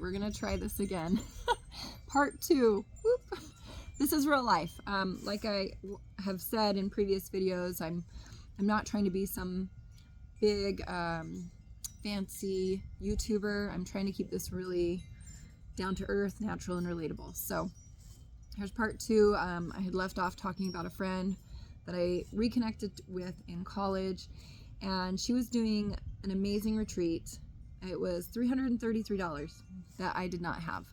We're gonna try this again. Part 2. Whoop. This is real life. Like I have said in previous videos, I'm not trying to be some big fancy YouTuber. I'm trying to keep this really down to earth, natural, and relatable. So here's part 2. I had left off talking about a friend that I reconnected with in college, and she was doing an amazing retreat. It was $333 that I did not have.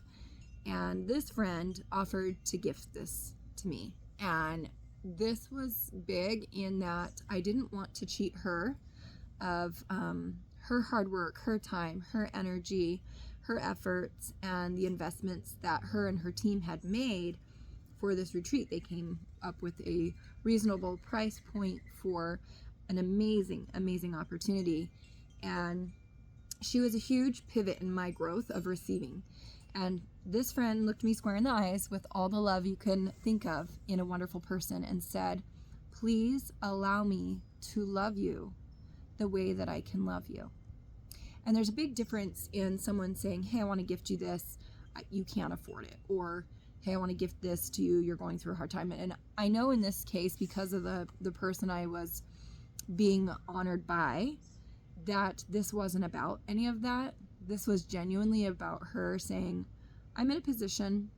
And this friend offered to gift this to me. And this was big in that I didn't want to cheat her of her hard work, her time, her energy, her efforts, and the investments that her and her team had made for this retreat. They came up with a reasonable price point for an amazing, amazing opportunity. And she was a huge pivot in my growth of receiving. And this friend looked me square in the eyes with all the love you can think of in a wonderful person and said, "Please allow me to love you the way that I can love you." And there's a big difference in someone saying, "Hey, I want to gift you this, you can't afford it," or "Hey, I want to gift this to you, you're going through a hard time." And I know in this case, because of the person I was being honored by, that this wasn't about any of that. This was genuinely about her saying, "I'm in a position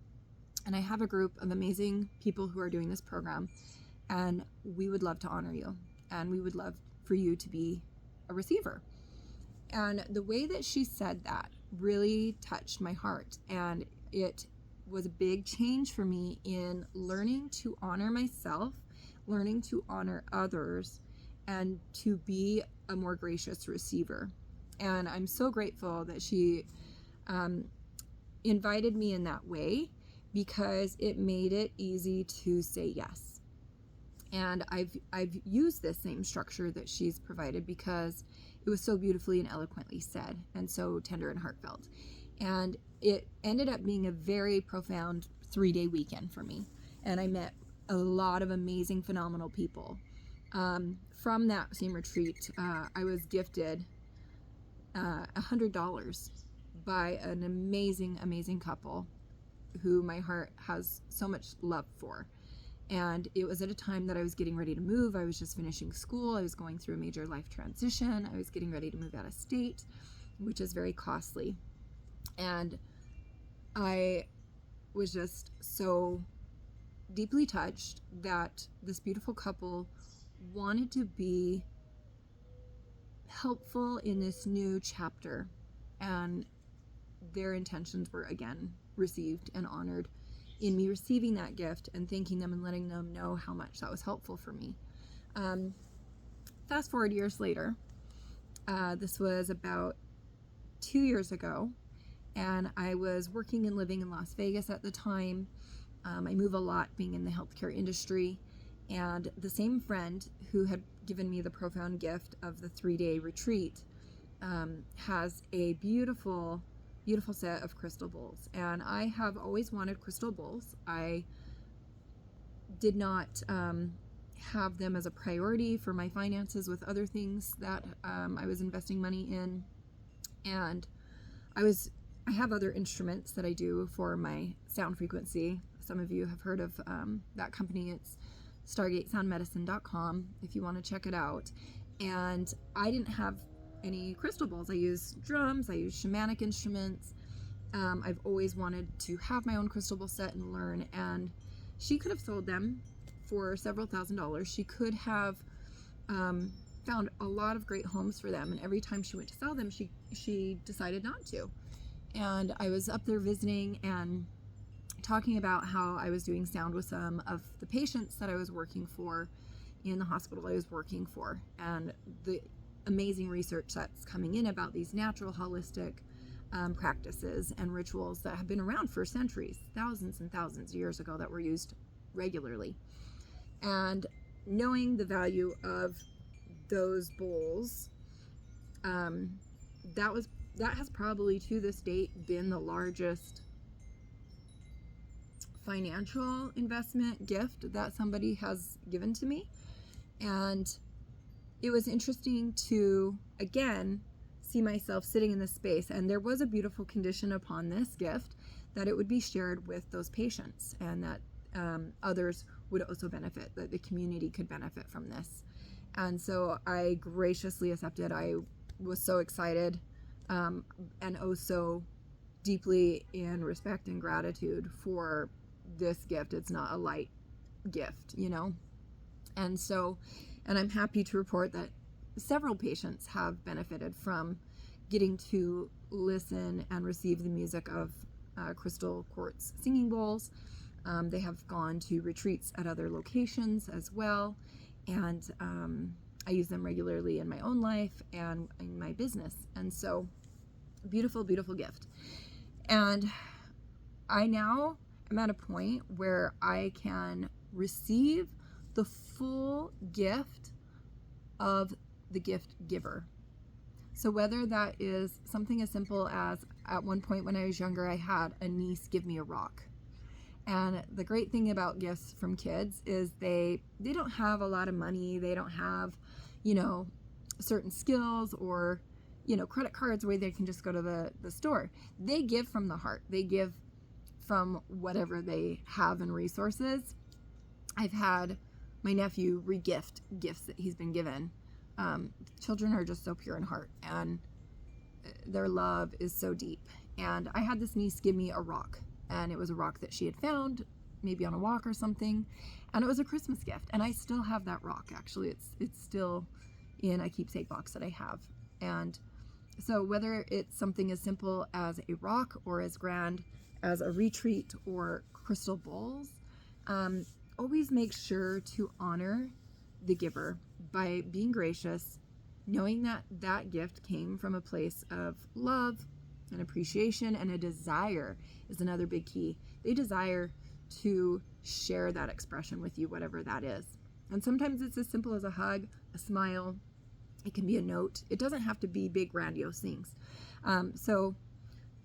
and I have a group of amazing people who are doing this program, and we would love to honor you, and we would love for you to be a receiver." And the way that she said that really touched my heart, and it was a big change for me in learning to honor myself, learning to honor others, and to be a more gracious receiver. And I'm so grateful that she invited me in that way, because it made it easy to say yes. And I've used this same structure that she's provided because it was so beautifully and eloquently said, and so tender and heartfelt. And it ended up being a very profound 3-day weekend for me. And I met a lot of amazing, phenomenal people. From that same retreat, I was gifted $100 by an amazing, amazing couple who my heart has so much love for. And it was at a time that I was getting ready to move. I was just finishing school. I was going through a major life transition. I was getting ready to move out of state, which is very costly. And I was just so deeply touched that this beautiful couple wanted to be helpful in this new chapter, and their intentions were again received and honored in me receiving that gift and thanking them and letting them know how much that was helpful for me. Fast forward years later, this was about 2 years ago, and I was working and living in Las Vegas at the time. I move a lot being in the healthcare industry. And the same friend who had given me the profound gift of the 3-day retreat has a beautiful, beautiful set of crystal bowls. And I have always wanted crystal bowls. I did not have them as a priority for my finances with other things that I was investing money in. And I have other instruments that I do for my sound frequency. Some of you have heard of that company. It's StargateSoundMedicine.com if you want to check it out. And I didn't have any crystal bowls. I use drums, I use shamanic instruments. I've always wanted to have my own crystal bowl set and learn. And she could have sold them for several $1,000s. She could have found a lot of great homes for them. And every time she went to sell them, she decided not to. And I was up there visiting and talking about how I was doing sound with some of the patients that I was working for in the hospital I was working for, and the amazing research that's coming in about these natural, holistic practices and rituals that have been around for centuries, thousands and thousands of years ago, that were used regularly. And knowing the value of those bowls, that has probably to this date been the largest financial investment gift that somebody has given to me. And it was interesting to again see myself sitting in this space, and there was a beautiful condition upon this gift that it would be shared with those patients, and that others would also benefit, that the community could benefit from this. And so I graciously accepted. I was so excited, and oh so deeply in respect and gratitude for this gift. It's not a light gift, you know. And so, and I'm happy to report that several patients have benefited from getting to listen and receive the music of crystal quartz singing bowls. They have gone to retreats at other locations as well, and I use them regularly in my own life and in my business. And so, beautiful, beautiful gift. And I now am at a point where I can receive the full gift of the gift giver. So whether that is something as simple as, at one point when I was younger, I had a niece give me a rock. And the great thing about gifts from kids is they don't have a lot of money. They don't have, you know, certain skills or, you know, credit cards where they can just go to the store. They give from the heart. They give from whatever they have in resources. I've had my nephew regift gifts that he's been given. Children are just so pure in heart, and their love is so deep. And I had this niece give me a rock, and it was a rock that she had found maybe on a walk or something, and it was a Christmas gift. And I still have that rock. Actually, it's still in a keepsake box that I have. And so whether it's something as simple as a rock or as grand as a retreat or crystal bowls, always make sure to honor the giver by being gracious, knowing that that gift came from a place of love and appreciation, and a desire is another big key. They desire to share that expression with you, whatever that is. And sometimes it's as simple as a hug, a smile. It can be a note. It doesn't have to be big, grandiose things. So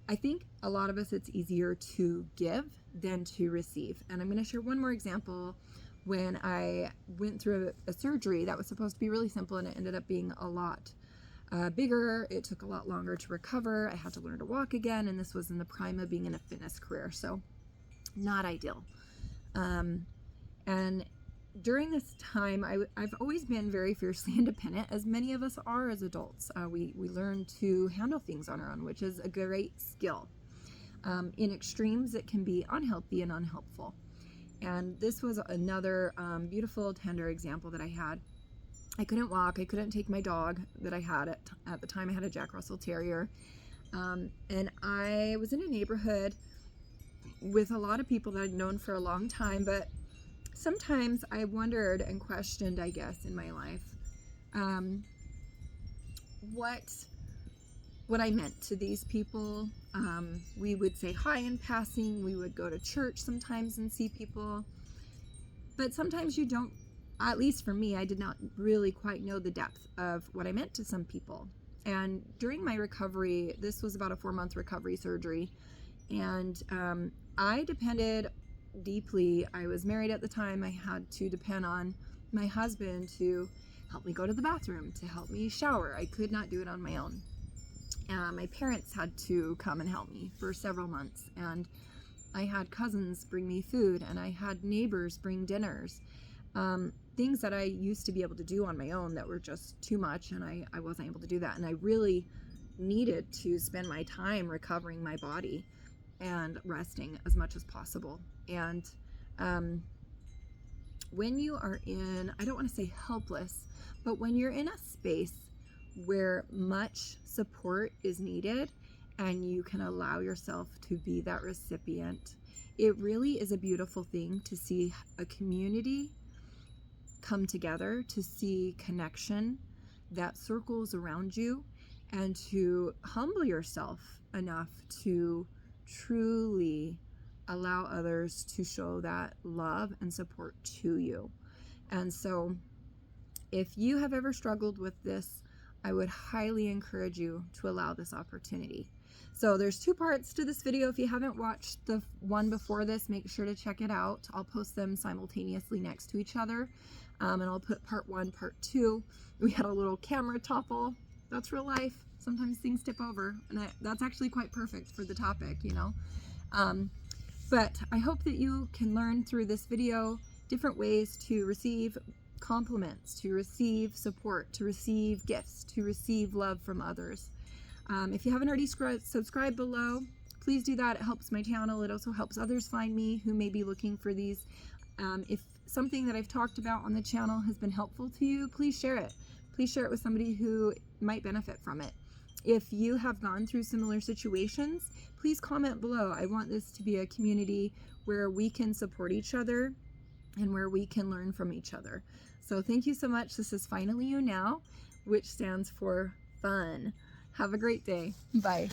I think a lot of us, it's easier to give than to receive. And I'm going to share one more example. When I went through a surgery that was supposed to be really simple, and it ended up being a lot bigger. It took a lot longer to recover. I had to learn to walk again, and this was in the prime of being in a fitness career, so not ideal. And during this time, I've always been very fiercely independent, as many of us are as adults. We learn to handle things on our own, which is a great skill. In extremes, it can be unhealthy and unhelpful. And this was another beautiful, tender example that I had. I couldn't walk. I couldn't take my dog that I had at the time. I had a Jack Russell Terrier. And I was in a neighborhood with a lot of people that I'd known for a long time, but sometimes I wondered and questioned, I guess, in my life, what I meant to these people. We would say hi in passing. We would go to church sometimes and see people. But sometimes you don't, at least for me, I did not really quite know the depth of what I meant to some people. And during my recovery, this was about a 4-month recovery surgery, and I depended deeply. I was married at the time. I had to depend on my husband to help me go to the bathroom, to help me shower. I could not do it on my own. My parents had to come and help me for several months, and I had cousins bring me food, and I had neighbors bring dinners, things that I used to be able to do on my own that were just too much, and I wasn't able to do that. And I really needed to spend my time recovering my body and resting as much as possible. And when you are in, I don't want to say helpless, but when you're in a space where much support is needed and you can allow yourself to be that recipient, it really is a beautiful thing to see a community come together, to see connection that circles around you, and to humble yourself enough to truly allow others to show that love and support to you. And so if you have ever struggled with this, I would highly encourage you to allow this opportunity. So there's 2 parts to this video. If you haven't watched the one before this, make sure to check it out. I'll post them simultaneously next to each other. And I'll put part 1, part 2. We had a little camera topple. That's real life. sometimes things tip over, and that's actually quite perfect for the topic, you know. But I hope that you can learn through this video different ways to receive compliments, to receive support, to receive gifts, to receive love from others. If you haven't already subscribed below, please do that. It helps my channel. It also helps others find me who may be looking for these. If something that I've talked about on the channel has been helpful to you, please share it. Please share it with somebody who might benefit from it. If you have gone through similar situations, please comment below. I want this to be a community where we can support each other and where we can learn from each other. So thank you so much. This is Finally You Now, which stands for fun. Have a great day. Bye.